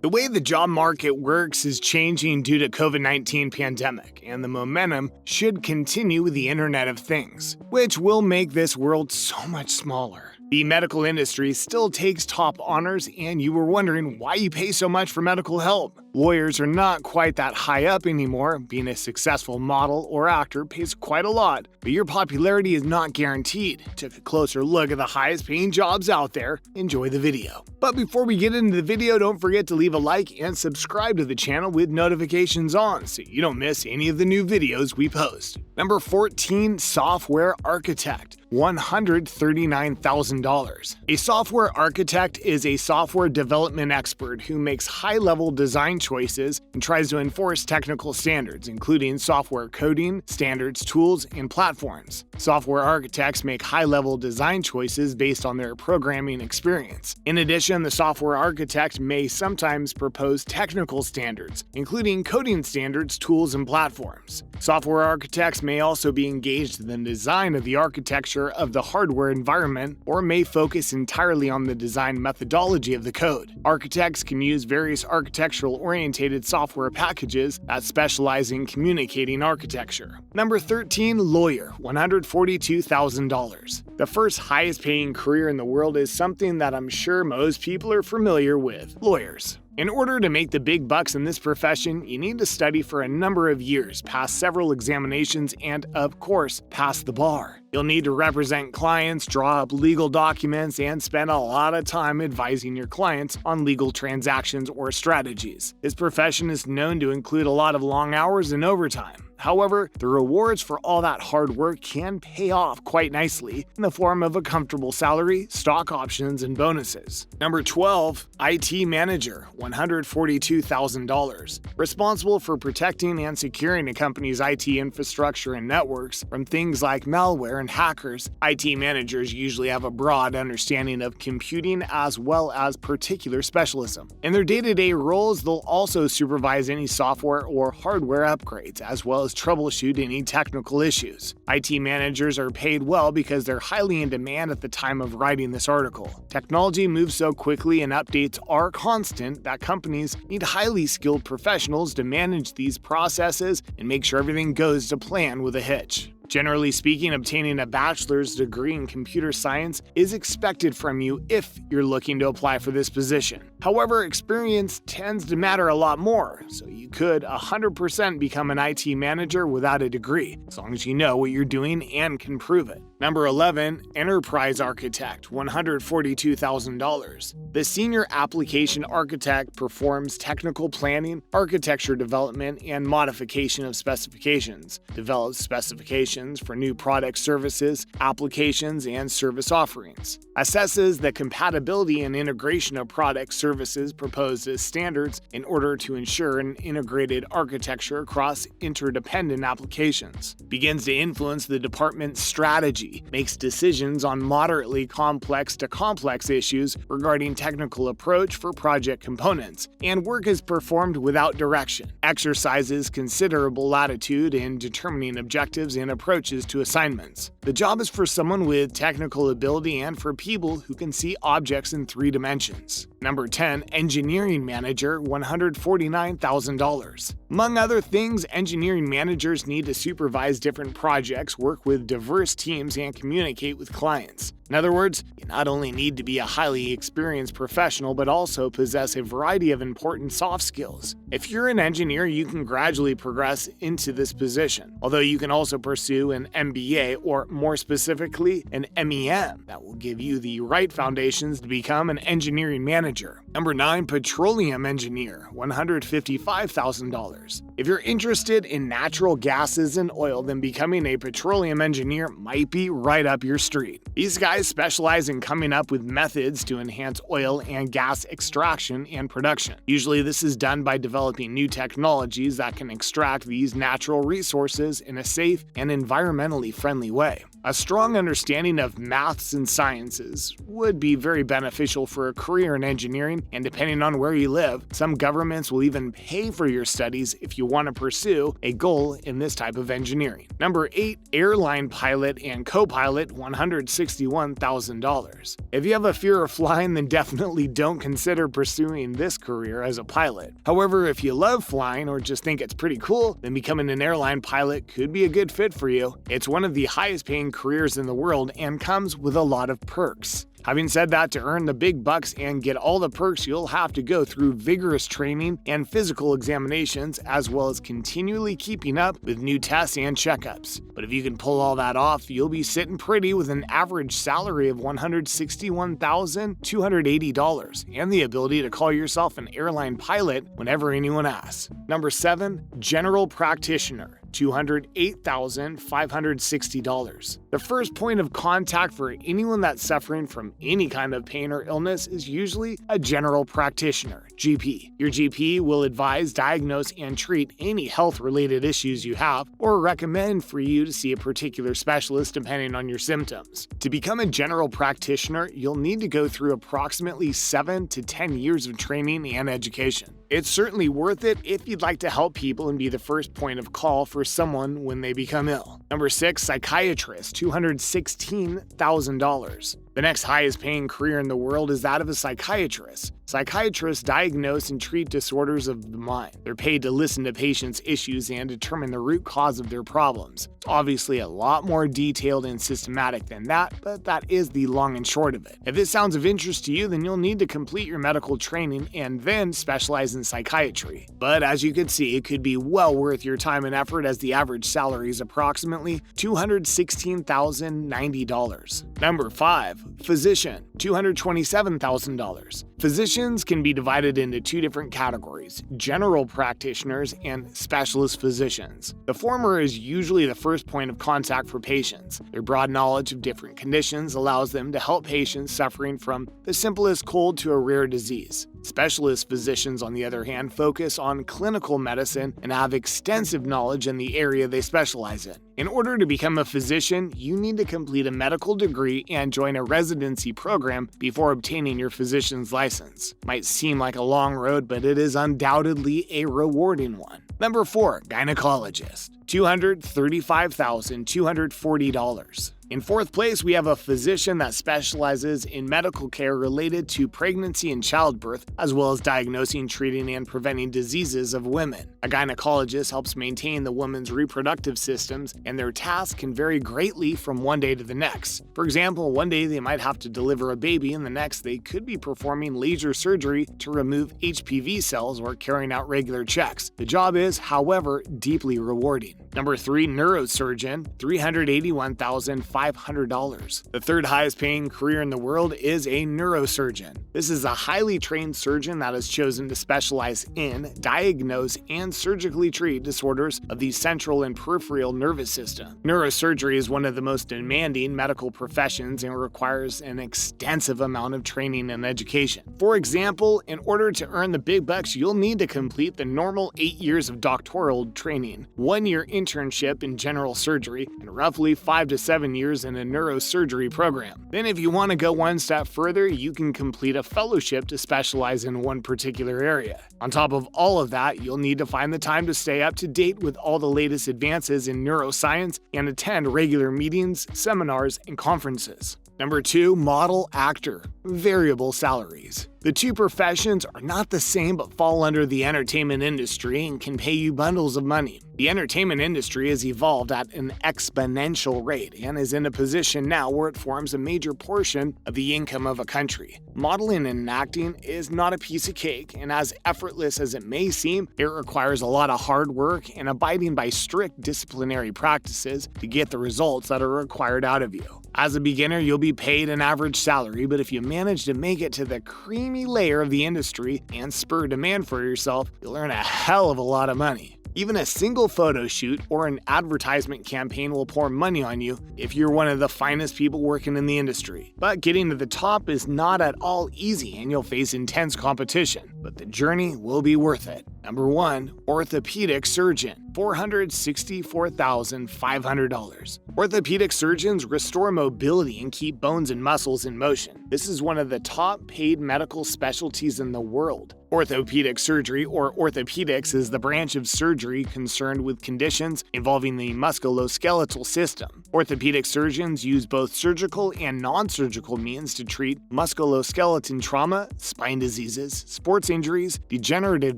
The way the job market works is changing due to COVID-19 pandemic, and the momentum should continue with the Internet of Things, which will make this world so much smaller. The medical industry still takes top honors, and you were wondering why you pay so much for medical help. Lawyers are not quite that high up anymore. Being a successful model or actor pays quite a lot, but your popularity is not guaranteed. Took a closer look at the highest paying jobs out there. Enjoy the video. But before we get into the video, don't forget to leave a like and subscribe to the channel with notifications on so you don't miss any of the new videos we post. Number 14, Software Architect. $139,000. A software architect is a software development expert who makes high-level design choices and tries to enforce technical standards, including software coding, standards, tools, and platforms. Software architects make high-level design choices based on their programming experience. In addition, the software architect may sometimes propose technical standards, including coding standards, tools, and platforms. Software architects may also be engaged in the design of the architecture of the hardware environment or may focus entirely on the design methodology of the code. Architects can use various architectural-oriented software packages that specialize in communicating architecture. Number 13, Lawyer, $142,000. The first highest-paying career in the world is something that I'm sure most people are familiar with: lawyers. In order to make the big bucks in this profession, you need to study for a number of years, pass several examinations, and, of course, pass the bar. You'll need to represent clients, draw up legal documents, and spend a lot of time advising your clients on legal transactions or strategies. This profession is known to include a lot of long hours and overtime. However, the rewards for all that hard work can pay off quite nicely in the form of a comfortable salary, stock options, and bonuses. Number 12, IT Manager, $142,000. Responsible for protecting and securing a company's IT infrastructure and networks from things like malware and hackers, IT managers usually have a broad understanding of computing as well as particular specialism. In their day-to-day roles, they'll also supervise any software or hardware upgrades, as well as troubleshoot any technical issues. IT managers are paid well because they're highly in demand at the time of writing this article. Technology moves so quickly and updates are constant that companies need highly skilled professionals to manage these processes and make sure everything goes to plan with a hitch. Generally speaking, obtaining a bachelor's degree in computer science is expected from you if you're looking to apply for this position. However, experience tends to matter a lot more, so you could 100% become an IT manager without a degree, as long as you know what you're doing and can prove it. Number 11, Enterprise Architect, $142,000. The senior application architect performs technical planning, architecture development, and modification of specifications, develops specifications for new product services, applications, and service offerings, assesses the compatibility and integration of product services proposed as standards in order to ensure an integrated architecture across interdependent applications, begins to influence the department's strategy, makes decisions on moderately complex to complex issues regarding technical approach for project components, and work is performed without direction, exercises considerable latitude in determining objectives and approaches to assignments. The job is for someone with technical ability and for people who can see objects in 3 dimensions. Number 10, Engineering Manager, $149,000. Among other things, engineering managers need to supervise different projects, work with diverse teams, and communicate with clients. In other words, you not only need to be a highly experienced professional, but also possess a variety of important soft skills. If you're an engineer, you can gradually progress into this position, although you can also pursue an MBA or, more specifically, an MEM that will give you the right foundations to become an engineering manager. Number 9, Petroleum Engineer, $155,000. If you're interested in natural gases and oil, then becoming a petroleum engineer might be right up your street. These guys specialize in coming up with methods to enhance oil and gas extraction and production. Usually this is done by developing new technologies that can extract these natural resources in a safe and environmentally friendly way. A strong understanding of maths and sciences would be very beneficial for a career in engineering, and depending on where you live, some governments will even pay for your studies if you want to pursue a goal in this type of engineering. Number 8, Airline Pilot and Co-Pilot, $161,000. If you have a fear of flying, then definitely don't consider pursuing this career as a pilot. However, if you love flying or just think it's pretty cool, then becoming an airline pilot could be a good fit for you. It's one of the highest paying careers in the world and comes with a lot of perks. Having said that, to earn the big bucks and get all the perks, you'll have to go through vigorous training and physical examinations, as well as continually keeping up with new tests and checkups. But if you can pull all that off, you'll be sitting pretty with an average salary of $161,280 and the ability to call yourself an airline pilot whenever anyone asks. Number 7, General Practitioner, $208,560. The first point of contact for anyone that's suffering from any kind of pain or illness is usually a general practitioner, GP. Your GP will advise, diagnose, and treat any health-related issues you have, or recommend for you to see a particular specialist depending on your symptoms. To become a general practitioner, you'll need to go through approximately 7 to 10 years of training and education. It's certainly worth it if you'd like to help people and be the first point of call for someone when they become ill. Number 6, Psychiatrist, $216,000. The next highest paying career in the world is that of a psychiatrist. Psychiatrists diagnose and treat disorders of the mind. They're paid to listen to patients' issues and determine the root cause of their problems. It's obviously a lot more detailed and systematic than that, but that is the long and short of it. If this sounds of interest to you, then you'll need to complete your medical training and then specialize in psychiatry. But as you can see, it could be well worth your time and effort, as the average salary is approximately $216,090. Number 5, Physician, $227,000. Physicians can be divided into two different categories: general practitioners and specialist physicians. The former is usually the first point of contact for patients. Their broad knowledge of different conditions allows them to help patients suffering from the simplest cold to a rare disease. Specialist physicians, on the other hand, focus on clinical medicine and have extensive knowledge in the area they specialize in. In order to become a physician, you need to complete a medical degree and join a residency program before obtaining your physician's license. Might seem like a long road, but it is undoubtedly a rewarding one. Number 4, Gynecologist, $235,240. In fourth place, we have a physician that specializes in medical care related to pregnancy and childbirth, as well as diagnosing, treating, and preventing diseases of women. A gynecologist helps maintain the woman's reproductive systems, and their tasks can vary greatly from one day to the next. For example, one day they might have to deliver a baby, and the next they could be performing laser surgery to remove HPV cells or carrying out regular checks. The job is, however, deeply rewarding. Number 3, Neurosurgeon, $381,500. The third highest paying career in the world is a neurosurgeon. This is a highly trained surgeon that has chosen to specialize in, diagnose, and surgically treat disorders of the central and peripheral nervous system. Neurosurgery is one of the most demanding medical professions and requires an extensive amount of training and education. For example, in order to earn the big bucks, you'll need to complete the normal 8 years of doctoral training, 1 year internship in general surgery, and roughly 5 to 7 years in a neurosurgery program. Then if you want to go one step further, you can complete a fellowship to specialize in one particular area. On top of all of that, you'll need to find the time to stay up to date with all the latest advances in neuroscience and attend regular meetings, seminars, and conferences. Number 2, Model Actor, variable salaries. The two professions are not the same but fall under the entertainment industry and can pay you bundles of money. The entertainment industry has evolved at an exponential rate and is in a position now where it forms a major portion of the income of a country. Modeling and acting is not a piece of cake, and as effortless as it may seem, it requires a lot of hard work and abiding by strict disciplinary practices to get the results that are required out of you. As a beginner, you'll be paid an average salary, but if you manage to make it to the creamy layer of the industry and spur demand for yourself, you'll earn a hell of a lot of money. Even a single photo shoot or an advertisement campaign will pour money on you if you're one of the finest people working in the industry. But getting to the top is not at all easy and you'll face intense competition. But the journey will be worth it. Number 1. Orthopedic surgeon. $464,500. Orthopedic surgeons restore mobility and keep bones and muscles in motion. This is one of the top paid medical specialties in the world. Orthopedic surgery, or orthopedics, is the branch of surgery concerned with conditions involving the musculoskeletal system. Orthopedic surgeons use both surgical and non-surgical means to treat musculoskeletal trauma, spine diseases, sports injuries, degenerative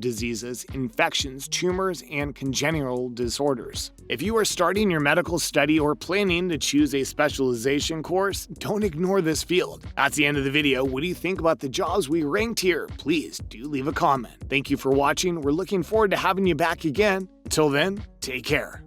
diseases, infections, tumors, and congenital disorders. If you are starting your medical study or planning to choose a specialization course, don't ignore this field. That's the end of the video. What do you think about the jobs we ranked here? Please do leave a comment. Thank you for watching. We're looking forward to having you back again. Until then, take care.